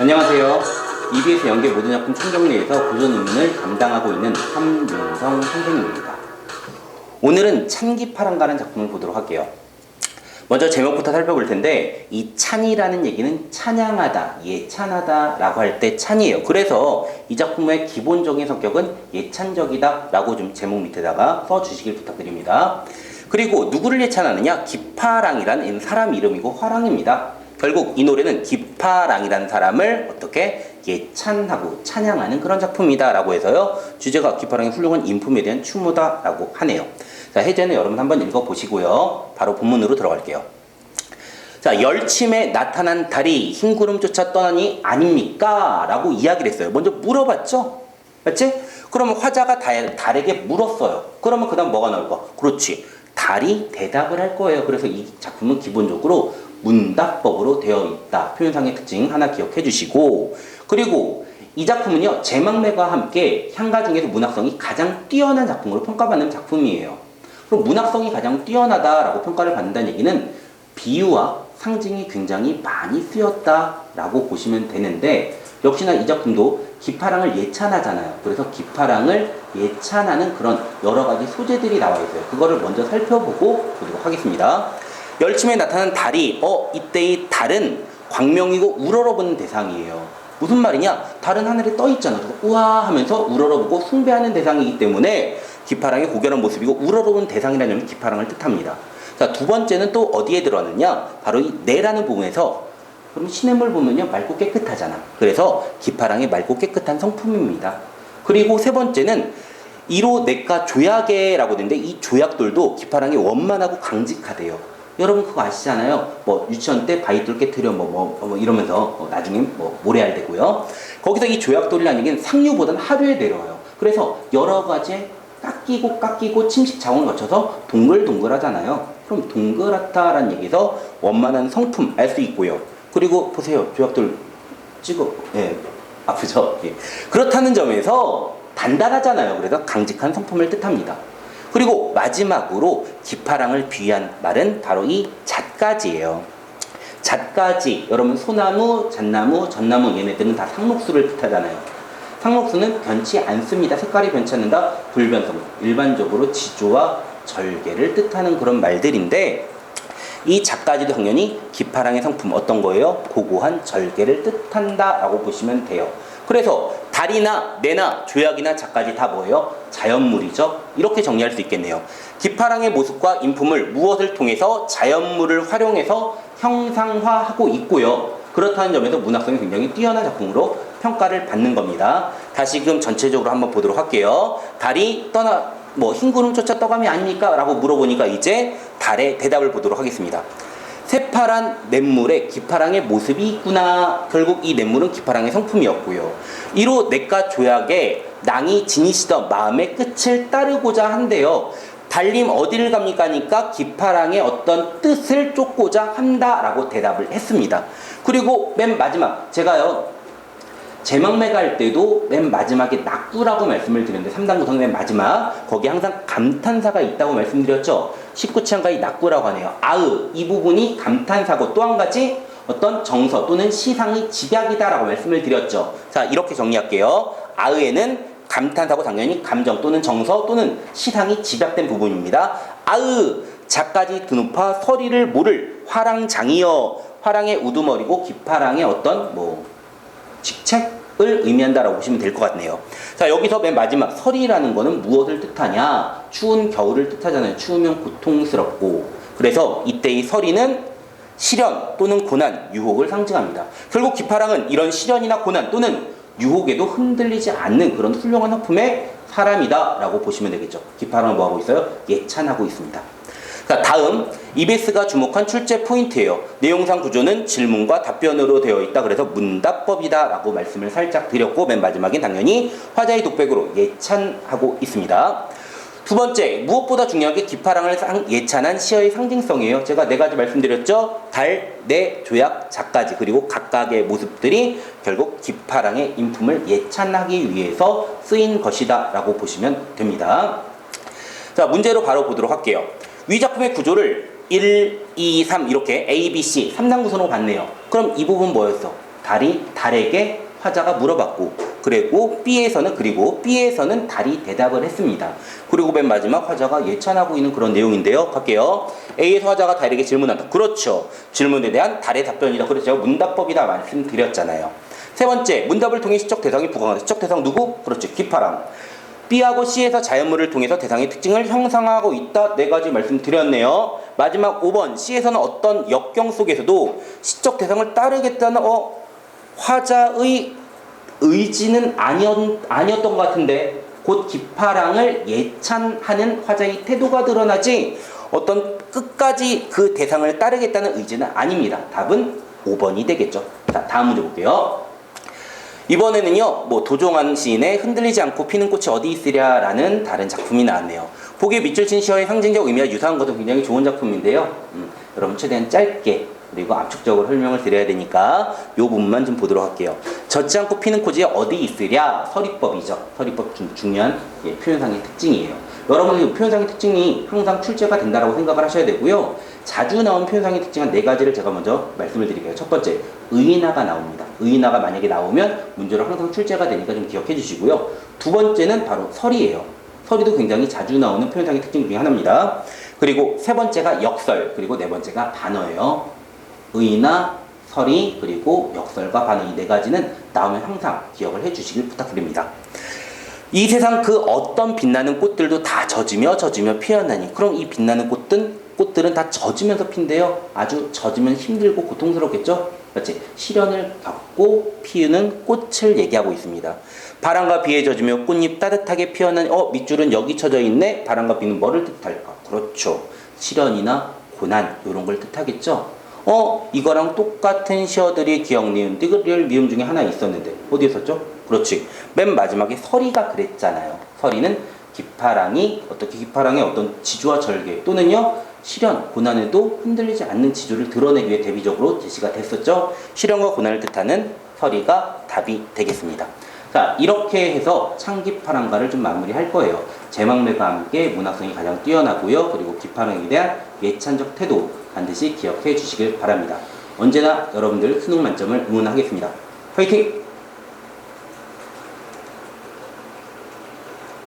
안녕하세요. EBS 연계 모든 작품 총정리에서 구조 논문을 담당하고 있는 함윤성 선생님입니다. 오늘은 찬기파랑가라는 작품을 보도록 할게요. 먼저 제목부터 살펴볼 텐데 이 찬이라는 얘기는 찬양하다, 예찬하다 라고 할 때 찬이에요. 그래서 이 작품의 기본적인 성격은 예찬적이다 라고 좀 제목 밑에다가 써주시길 부탁드립니다. 그리고 누구를 예찬하느냐? 기파랑이라는 사람 이름이고 화랑입니다. 결국 이 노래는 기파랑이라는 사람을 어떻게 예찬하고 찬양하는 그런 작품이다 라고 해서요, 주제가 기파랑의 훌륭한 인품에 대한 추모다 라고 하네요. 자, 해제는 여러분 한번 읽어보시고요. 바로 본문으로 들어갈게요. 자, 열침에 나타난 달이 흰 구름 쫓아 떠나니 아닙니까? 라고 이야기를 했어요. 먼저 물어봤죠? 맞지? 그러면 화자가 달에게 물었어요. 그러면 그 다음 뭐가 나올 거야? 그렇지. 달이 대답을 할 거예요. 그래서 이 작품은 기본적으로 문답법으로 되어 있다. 표현상의 특징 하나 기억해 주시고, 그리고 이 작품은요, 제막매가 함께 향가 중에서 문학성이 가장 뛰어난 작품으로 평가받는 작품이에요. 그럼 문학성이 가장 뛰어나다라고 평가를 받는다는 얘기는 비유와 상징이 굉장히 많이 쓰였다라고 보시면 되는데, 역시나 이 작품도 기파랑을 예찬하잖아요. 그래서 기파랑을 예찬하는 그런 여러 가지 소재들이 나와 있어요. 그거를 먼저 살펴보고 보도록 하겠습니다. 열침에 나타난 달이 이때의 달은 광명이고 우러러보는 대상이에요. 무슨 말이냐? 달은 하늘에 떠 있잖아. 우와 하면서 우러러보고 숭배하는 대상이기 때문에 기파랑의 고결한 모습이고 우러러보는 대상이라는 점이 기파랑을 뜻합니다. 자, 두 번째는 또 어디에 들어왔느냐? 바로 이 내라는 부분에서, 그럼 시냇물 보면요, 맑고 깨끗하잖아. 그래서 기파랑이 맑고 깨끗한 성품입니다. 그리고 세 번째는 이로 내과 조약에라고 되는데, 이 조약돌도 기파랑이 원만하고 강직하대요. 여러분 그거 아시잖아요. 뭐 유치원 때 바위돌 깨트려 이러면서 나중에 모래알 되고요. 거기서 이 조약돌이라는 얘기는 상류보다는 하류에 내려와요. 그래서 여러 가지 깎이고 침식 자원을 거쳐서 동글동글하잖아요. 그럼 동그랗다라는 얘기에서 원만한 성품 알 수 있고요. 그리고 보세요, 조약돌 아프죠? 예. 그렇다는 점에서 단단하잖아요. 그래서 강직한 성품을 뜻합니다. 그리고 마지막으로 기파랑을 비유한 말은 바로 이 잣가지예요. 잣가지, 여러분 소나무, 잣나무, 전나무 얘네들은 다 상록수를 뜻하잖아요. 상록수는 변치 않습니다. 색깔이 변치 않는다. 불변성, 일반적으로 지조와 절개를 뜻하는 그런 말들인데, 이 잣가지도 당연히 기파랑의 성품 어떤 거예요? 고고한 절개를 뜻한다라고 보시면 돼요. 그래서 달이나 내나 조약이나 잣가지 다 뭐예요? 자연물이죠. 이렇게 정리할 수 있겠네요. 기파랑의 모습과 인품을 무엇을 통해서 자연물을 활용해서 형상화하고 있고요. 그렇다는 점에서 문학성이 굉장히 뛰어난 작품으로 평가를 받는 겁니다. 다시금 전체적으로 한번 보도록 할게요. 달이 흰 구름 쫓아 떠감이 아닙니까? 라고 물어보니까 이제 달의 대답을 보도록 하겠습니다. 새파란 냇물에 기파랑의 모습이 있구나. 결국 이 냇물은 기파랑의 성품이었고요. 이로 내과 조약에 낭이 지니시던 마음의 끝을 따르고자 한대요. 달님 어디를 갑니까? 하니까 기파랑의 어떤 뜻을 쫓고자 한다라고 대답을 했습니다. 그리고 맨 마지막, 제가요 제막매가 할 때도 맨 마지막에 낙구라고 말씀을 드렸는데, 3단 구성 맨 마지막 거기 항상 감탄사가 있다고 말씀드렸죠. 19창가의 낙구라고 하네요. 이 부분이 감탄사고, 또 한 가지 어떤 정서 또는 시상의 집약이다라고 말씀을 드렸죠. 자, 이렇게 정리할게요. 아의에는 감탄사고 당연히 감정 또는 정서 또는 시상이 집약된 부분입니다. 잣가지 드높아 서리를 모를 화랑장이여. 화랑의 우두머리고 기파랑의 어떤 직책을 의미한다라고 보시면 될 것 같네요. 자, 여기서 맨 마지막 서리라는 거는 무엇을 뜻하냐? 추운 겨울을 뜻하잖아요. 추우면 고통스럽고. 그래서 이때의 서리는 시련 또는 고난, 유혹을 상징합니다. 결국 기파랑은 이런 시련이나 고난 또는 유혹에도 흔들리지 않는 그런 훌륭한 성품의 사람이다 라고 보시면 되겠죠. 기파랑은 뭐하고 있어요? 예찬하고 있습니다. 자, 다음 EBS가 주목한 출제 포인트예요. 내용상 구조는 질문과 답변으로 되어 있다. 그래서 문답법이다 라고 말씀을 살짝 드렸고, 맨 마지막엔 당연히 화자의 독백으로 예찬하고 있습니다. 두 번째, 무엇보다 중요한 게 기파랑을 예찬한 시어의 상징성이에요. 제가 네 가지 말씀드렸죠. 달, 내, 조약, 잣가지, 그리고 각각의 모습들이 결국 기파랑의 인품을 예찬하기 위해서 쓰인 것이다 라고 보시면 됩니다. 자, 문제로 바로 보도록 할게요. 위 작품의 구조를 1, 2, 3 이렇게 A, B, C 3단 구성으로 봤네요. 그럼 이 부분 뭐였어? 달에게 화자가 물어봤고, 그리고 B에서는 달이 대답을 했습니다. 그리고 맨 마지막 화자가 예찬하고 있는 그런 내용인데요. 갈게요. A에서 화자가 달에게 질문한다. 그렇죠. 질문에 대한 달의 답변이다. 그렇죠. 문답법이다 말씀드렸잖아요. 세 번째, 문답을 통해 시적 대상이 부각한다. 시적 대상 누구? 그렇죠. 기파랑. B하고 C에서 자연물을 통해서 대상의 특징을 형상화하고 있다. 네 가지 말씀드렸네요. 마지막 5번, C에서는 어떤 역경 속에서도 시적 대상을 따르겠다는 화자의 의지는 아니었던 것 같은데, 곧 기파랑을 예찬하는 화자의 태도가 드러나지 어떤 끝까지 그 대상을 따르겠다는 의지는 아닙니다. 답은 5번이 되겠죠. 자, 다음 문제 볼게요. 이번에는요, 도종환 시인의 흔들리지 않고 피는 꽃이 어디 있으랴라는 다른 작품이 나왔네요. 보기에 밑줄 친 시어의 상징적 의미와 유사한 것도 굉장히 좋은 작품인데요. 여러분 최대한 짧게 그리고 압축적으로 설명을 드려야 되니까 이 부분만 좀 보도록 할게요. 젖지 않고 피는 꽃이 어디 있으랴? 서리법이죠. 서리법 중요한 표현상의 특징이에요. 여러분은 표현상의 특징이 항상 출제가 된다고 생각을 하셔야 되고요. 자주 나온 표현상의 특징은 네 가지를 제가 먼저 말씀을 드릴게요. 첫 번째, 의인화가 나옵니다. 의인화가 만약에 나오면 문제로 항상 출제가 되니까 좀 기억해 주시고요. 두 번째는 바로 설이에요. 설이도 굉장히 자주 나오는 표현상의 특징 중에 하나입니다. 그리고 세 번째가 역설, 그리고 네 번째가 반어예요. 의인화, 설이, 그리고 역설과 반어, 이 네 가지는 나오면 항상 기억을 해 주시길 부탁드립니다. 이 세상 그 어떤 빛나는 꽃들도 다 젖으며 피어나니, 그럼 이 빛나는 꽃들은 다 젖으면서 핀데요. 아주 젖으면 힘들고 고통스럽겠죠? 그렇지. 시련을 겪고 피우는 꽃을 얘기하고 있습니다. 바람과 비에 젖으며 꽃잎 따뜻하게 피어나니, 밑줄은 여기 쳐져 있네. 바람과 비는 뭐를 뜻할까? 그렇죠. 시련이나 고난, 이런 걸 뜻하겠죠? 이거랑 똑같은 시어들이 기억, 니은, 띠글, 미음 중에 하나 있었는데 어디 있었죠? 그렇지. 맨 마지막에 서리가 그랬잖아요. 서리는 기파랑의 어떤 지주와 절개 또는요 시련, 고난에도 흔들리지 않는 지주를 드러내기 위해 대비적으로 제시가 됐었죠. 시련과 고난을 뜻하는 서리가 답이 되겠습니다. 자, 이렇게 해서 창기파랑가를 좀 마무리할 거예요. 제막매가 함께 문학성이 가장 뛰어나고요. 그리고 기파랑에 대한 예찬적 태도 반드시 기억해 주시길 바랍니다. 언제나 여러분들 수능 만점을 응원하겠습니다. 화이팅!